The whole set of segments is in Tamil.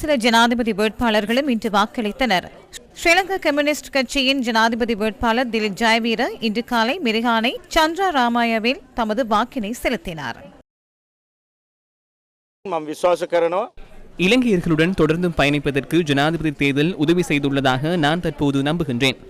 சில ஜனாதிபதி வேட்பாளர்களும் இன்று வாக்களித்தனர். ஸ்ரீலங்கா கம்யூனிஸ்ட் கட்சியின் ஜனாதிபதி வேட்பாளர் திலீப் ஜெயவீர இன்று காலை மிரிகானை சந்திரா ராமாயவில் தமது வாக்கினை செலுத்தினார். இலங்கையர்களுடன் தொடர்ந்து பயணிப்பதற்கு ஜனாதிபதி தேர்தல் உதவி செய்துள்ளதாக நான் தற்போது நம்புகின்றேன்.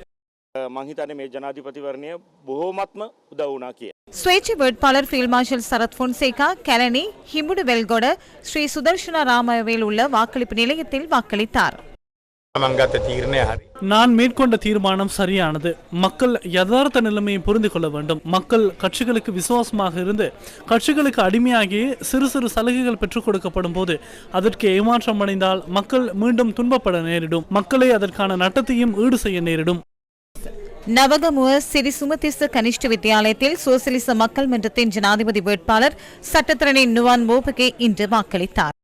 சுயேட்சை வேட்பாளர் ஃபீல்ட் மார்ஷல் சரத் பொன்சேகா கலனி ஹிமுடு வெல்கொட ஸ்ரீ சுதர்ஷன ராமவேல் உள்ள வாக்களிப்பு நிலையத்தில் வாக்களித்தார். நான் மேற்கொண்ட தீர்மானம் சரியானது. மக்கள் யதார்த்த நிலைமையை புரிந்து கொள்ள வேண்டும். மக்கள் கட்சிகளுக்கு விசுவாசமாக இருந்து கட்சிகளுக்கு அடிமையாகி சிறு சிறு சலுகைகள் பெற்றுக் கொடுக்கப்படும் போது அதற்கு ஏமாற்றம் அடைந்தால் மக்கள் மீண்டும் துன்பப்பட நேரிடும். மக்களை அதற்கான நட்டத்தையும் ஈடு செய்ய நேரிடும். நவகமுவ சிறி சுமதிச கனிஷ்ட வித்தியாலயத்தில் சோசியலிச மக்கள் மன்றத்தின் ஜனாதிபதி வேட்பாளர் சட்டத்திரணி நுவான் மோபகே இன்று வாக்களித்தார்.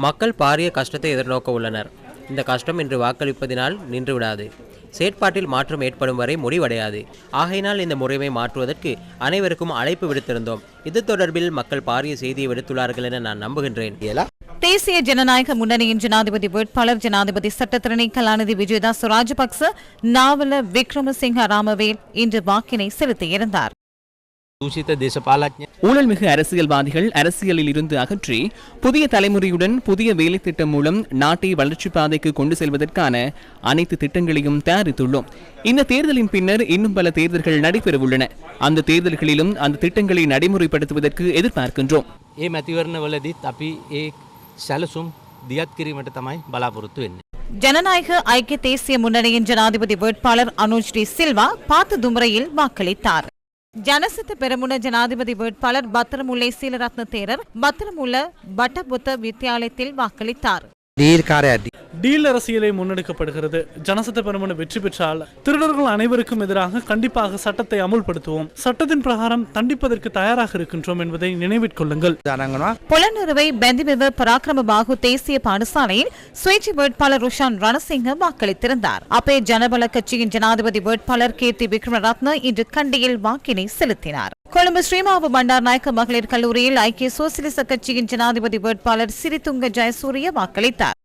மக்கள் பாரிய கஷ்டத்தை எதிர்நோக்க உள்ளனர். இந்த கஷ்டம் இன்று வாக்களிப்பதினால் நின்றுவிடாது. செயற்பாட்டில் மாற்றம் ஏற்படும் வரை முடிவடையாது. ஆகையினால் இந்த முறையை மாற்றுவதற்கு அனைவருக்கும் அழைப்பு விடுத்திருந்தோம். இது தொடர்பில் மக்கள் பாரிய செய்தியை விடுத்துள்ளார்கள் என நான் நம்புகின்றேன். தேசிய ஜனநாயக முன்னணியின் ஜனாதிபதி வேட்பாளர் ஜனாதிபதி சட்டத்திரணி கலாநிதி விஜயதாச ராஜபக்ச நாவல விக்ரமசிங்க ராமவேல் இன்று வாக்கினை செலுத்தியிருந்தார். ஊழல் மிகு அரசியல்வாதிகள் அரசியலில் இருந்து அகற்றி புதிய தலைமுறையுடன் புதிய வேலை திட்டம் மூலம் நாட்டை வளர்ச்சி பாதைக்கு கொண்டு செல்வதற்கான அனைத்து திட்டங்களையும் தயாரித்துள்ளோம். இந்த தேர்தலின் பின்னர் இன்னும் பல தேர்தல்கள் நடைபெறவுள்ளன. அந்த தேர்தல்களிலும் அந்த திட்டங்களை நடைமுறைப்படுத்துவதற்கு எதிர்பார்க்கின்றோம். ஜனநாயக ஐக்கிய தேசிய முன்னணியின் ஜனாதிபதி வேட்பாளர் அனுஜ் டி சில்வா பாத்து தும்பரையில் வாக்களித்தார். ஜனசித்த பெரமுன ஜனாதிபதி வேட்பாளர் பத்திரமுல்லை சீலரத்ன தேரர் பத்திரமுல்ல பட்டபுத்த வித்தியாலயத்தில் வாக்களித்தார். டீல் அரசியலை முன்னெடுக்கப்படுகிறது. ஜனசத்த பெருமன வெற்றி பெற்றால் திருடர்கள் அனைவருக்கும் எதிராக கண்டிப்பாக சட்டத்தை அமுல்படுத்துவோம். சட்டத்தின் பிரகாரம் தண்டிப்பதற்கு தயாராக இருக்கின்றோம் என்பதை நினைவிற்கொள்ளுங்கள். புலனறுவை பெந்திபிவ பராக்கிரம பாகு தேசிய பாடசாலையில் சுயேட்சை வேட்பாளர் ருஷான் ரணசிங்க வாக்களித்திருந்தார். அப்பே ஜனபல கட்சியின் ஜனாதிபதி வேட்பாளர் கீர்த்தி விக்ரமரத்ன இன்று கண்டியில் வாக்கினை செலுத்தினார். கொழும்பு ஸ்ரீமாவு பண்டார் நாயக்க மகளிர் கல்லூரியில் ஐக்கிய சோசியலிச கட்சியின் ஜனாதிபதி வேட்பாளர் சிறிதுங்க ஜெயசூரிய வாக்களித்தார்.